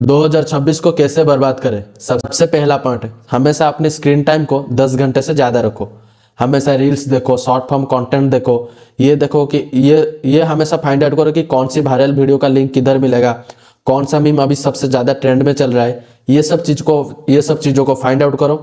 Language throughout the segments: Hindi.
2026 को कैसे बर्बाद करें? सबसे पहला पॉइंट है, हमेशा अपने स्क्रीन टाइम को 10 घंटे से ज़्यादा रखो। हमेशा रील्स देखो, शॉर्ट फॉर्म कंटेंट देखो। ये देखो कि ये हमेशा फाइंड आउट करो कि कौन सी वायरल वीडियो का लिंक किधर मिलेगा, कौन सा मीम अभी सबसे ज़्यादा ट्रेंड में चल रहा है। ये सब चीज़ों को फाइंड आउट करो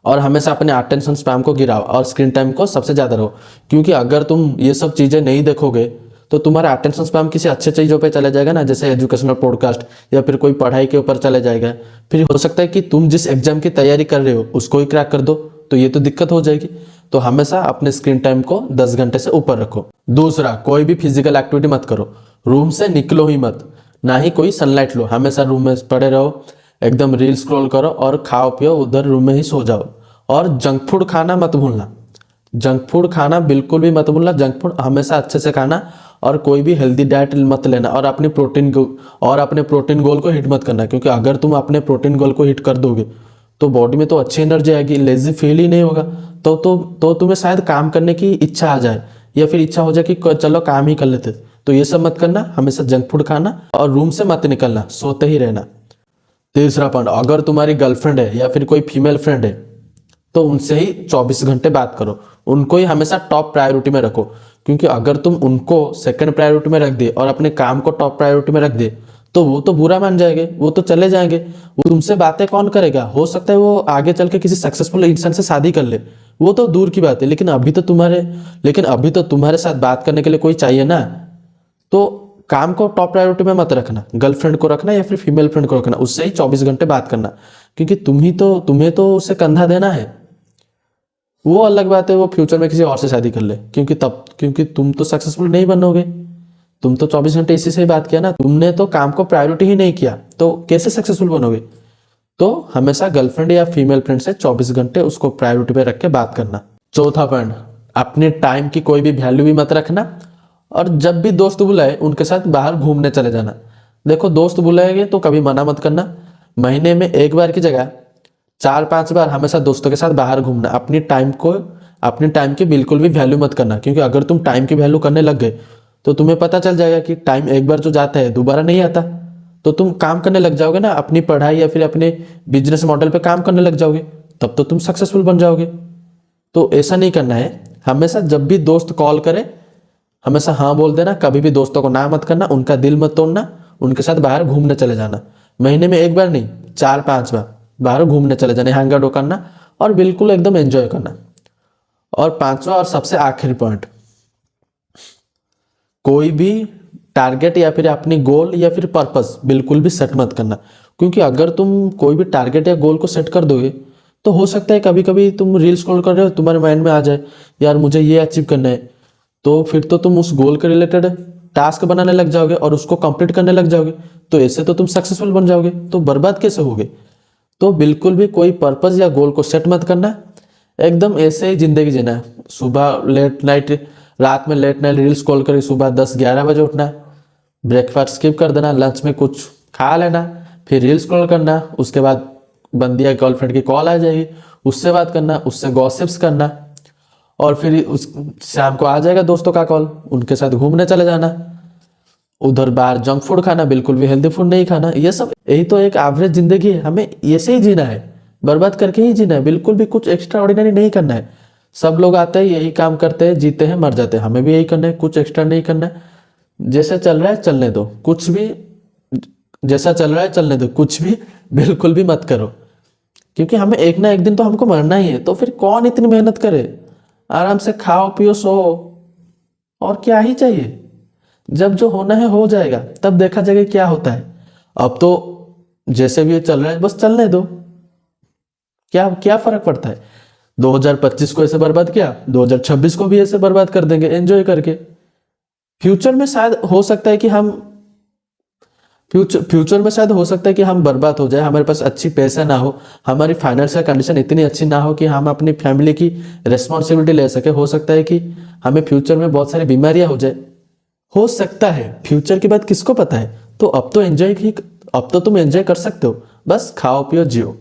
और हमेशा अपने अटेंशन स्पैम को गिराओ और स्क्रीन टाइम को सबसे ज़्यादा रहो। क्योंकि अगर तुम ये सब चीज़ें नहीं देखोगे तो तुम्हारा अटेंशन स्पैम किसी अच्छे चीज़ों पे चला जाएगा ना, जैसे एजुकेशनल पॉडकास्ट या फिर कोई पढ़ाई के ऊपर चला जाएगा। फिर हो सकता है कि तुम जिस एग्जाम की तैयारी कर रहे हो उसको ही क्रैक कर दो, तो ये तो दिक्कत हो जाएगी। तो हमेशा अपने स्क्रीन टाइम को 10 घंटे से ऊपर रखो। दूसरा, कोई भी फिजिकल एक्टिविटी मत करो, रूम से निकलो ही मत, ना ही कोई सनलाइट लो। हमेशा रूम में पड़े रहो, एकदम रील स्क्रॉल करो और खाओ पियो, उधर रूम में ही सो जाओ। और जंक फूड खाना मत भूलना, जंक फूड खाना बिल्कुल भी मत भूलना। जंक फूड हमेशा अच्छे से खाना और कोई भी हेल्दी डाइट मत लेना। और अपने प्रोटीन गोल को हिट मत करना, क्योंकि अगर तुम अपने प्रोटीन गोल को हिट कर दोगे तो बॉडी में तो अच्छी एनर्जी आएगी, लेजी फील ही नहीं होगा। तो तुम्हें शायद काम करने की इच्छा आ जाए, या फिर इच्छा हो जाए कि चलो काम ही कर लेते। तो ये सब मत करना, हमेशा जंक फूड खाना और रूम से मत निकलना, सोते ही रहना। तीसरा पॉइंट, अगर तुम्हारी गर्लफ्रेंड है या फिर कोई फीमेल फ्रेंड है तो उनसे ही 24 घंटे बात करो। उनको ही हमेशा टॉप प्रायोरिटी में रखो, क्योंकि अगर तुम उनको सेकंड प्रायोरिटी में रख दे और अपने काम को टॉप प्रायोरिटी में रख दे तो वो तो बुरा मान जाएंगे, वो तो चले जाएंगे। वो तुमसे बातें कौन करेगा? हो सकता है वो आगे चल के किसी सक्सेसफुल इंसान से शादी कर ले, वो तो दूर की बात है, लेकिन अभी तो तुम्हारे साथ बात करने के लिए कोई चाहिए ना। तो काम को टॉप प्रायोरिटी में मत रखना, गर्लफ्रेंड को रखना या फिर फीमेल फ्रेंड को रखना, उससे ही 24 घंटे बात करना। क्योंकि तुम्हें तो उसे कंधा देना है। वो अलग बात है, वो फ्यूचर में किसी और से शादी कर ले, क्योंकि तुम तो सक्सेसफुल नहीं बनोगे। तुम तो 24 घंटे इसी से ही बात किया ना, तुमने तो काम को प्रायोरिटी ही नहीं किया, तो कैसे सक्सेसफुल बनोगे? तो हमेशा गर्लफ्रेंड या फीमेल फ्रेंड से 24 घंटे उसको प्रायोरिटी पे रख के बात करना। चौथा पॉइंट, अपने टाइम की कोई भी वैल्यू भी मत रखना। और जब भी दोस्त बुलाए उनके साथ बाहर घूमने चले जाना। देखो, दोस्त बुलाएंगे तो कभी मना मत करना। महीने में एक बार की जगह 4-5 बार हमेशा दोस्तों के साथ बाहर घूमना। अपने टाइम की बिल्कुल भी वैल्यू मत करना, क्योंकि अगर तुम टाइम की वैल्यू करने लग गए तो तुम्हें पता चल जाएगा कि टाइम एक बार जो जाता है दोबारा नहीं आता। तो तुम काम करने लग जाओगे ना, अपनी पढ़ाई या फिर अपने बिजनेस मॉडल पे काम करने लग जाओगे, तब तो तुम सक्सेसफुल बन जाओगे। तो ऐसा नहीं करना है। हमेशा जब भी दोस्त कॉल करे हमेशा हाँ बोल देना, कभी भी दोस्तों को ना मत करना, उनका दिल मत तोड़ना, उनके साथ बाहर घूमने चले जाना। महीने में एक बार नहीं, 4-5 बार बाहर घूमने चले जाने, हैंग आउट करना और बिल्कुल एकदम एंजॉय करना। और पांचवा और सबसे आखिरी पॉइंट, कोई भी टारगेट या फिर अपनी गोल या फिर पर्पस बिल्कुल भी सेट मत करना। क्योंकि अगर तुम कोई भी टारगेट या गोल को सेट कर दोगे तो हो सकता है कभी कभी तुम रील स्क्रॉल कर रहे हो, तुम्हारे माइंड में आ जाए यार मुझे ये अचीव करना है, तो फिर तो तुम उस गोल के रिलेटेड टास्क बनाने लग जाओगे और उसको कंप्लीट करने लग जाओगे। तो ऐसे तो तुम सक्सेसफुल बन जाओगे, तो बर्बाद कैसे होगे? तो बिल्कुल भी कोई पर्पस या गोल को सेट मत करना, एकदम ऐसे ही जिंदगी जीना है। रात में लेट नाइट रील्स कॉल करके सुबह 10-11 बजे उठना, ब्रेकफास्ट स्किप कर देना, लंच में कुछ खा लेना, फिर रील्स कॉल करना, उसके बाद बंदी या गर्लफ्रेंड की कॉल आ जाएगी, उससे बात करना, उससे गॉसिप्स करना, और फिर उस शाम को आ जाएगा दोस्तों का कॉल, उनके साथ घूमने चले जाना, उधर बाहर जंक फूड खाना, बिल्कुल भी हेल्दी फूड नहीं खाना। ये सब, यही तो एक एवरेज जिंदगी है, हमें ऐसे ही जीना है, बर्बाद करके ही जीना है, बिल्कुल भी कुछ एक्स्ट्रा ऑर्डिनरी नहीं करना है। सब लोग आते हैं यही काम करते हैं, जीते हैं मर जाते हैं, हमें भी यही करना है, कुछ एक्स्ट्रा नहीं करना है। जैसे चल रहा है चलने दो, कुछ भी जैसा चल रहा है चलने दो, कुछ भी बिल्कुल भी मत करो, क्योंकि हमें एक ना एक दिन तो हमको मरना ही है। तो फिर कौन इतनी मेहनत करे? आराम से खाओ पियो सो, और क्या ही चाहिए? जब जो होना है हो जाएगा, तब देखा जाएगा क्या होता है। अब तो जैसे भी ये चल रहा है बस चलने दो, क्या क्या फर्क पड़ता है? 2025 को ऐसे बर्बाद किया, 2026 को भी ऐसे बर्बाद कर देंगे एंजॉय करके। फ्यूचर में शायद हो सकता है कि हम बर्बाद हो जाए, हमारे पास अच्छी पैसा ना हो, हमारी फाइनेंशियल कंडीशन इतनी अच्छी ना हो कि हम अपनी फैमिली की रिस्पॉन्सिबिलिटी ले सके। हो सकता है कि हमें फ्यूचर में बहुत सारी बीमारियां हो जाए, हो सकता है। फ्यूचर की बात किसको पता है? तो अब तो तुम एंजॉय कर सकते हो, बस खाओ पियो जियो।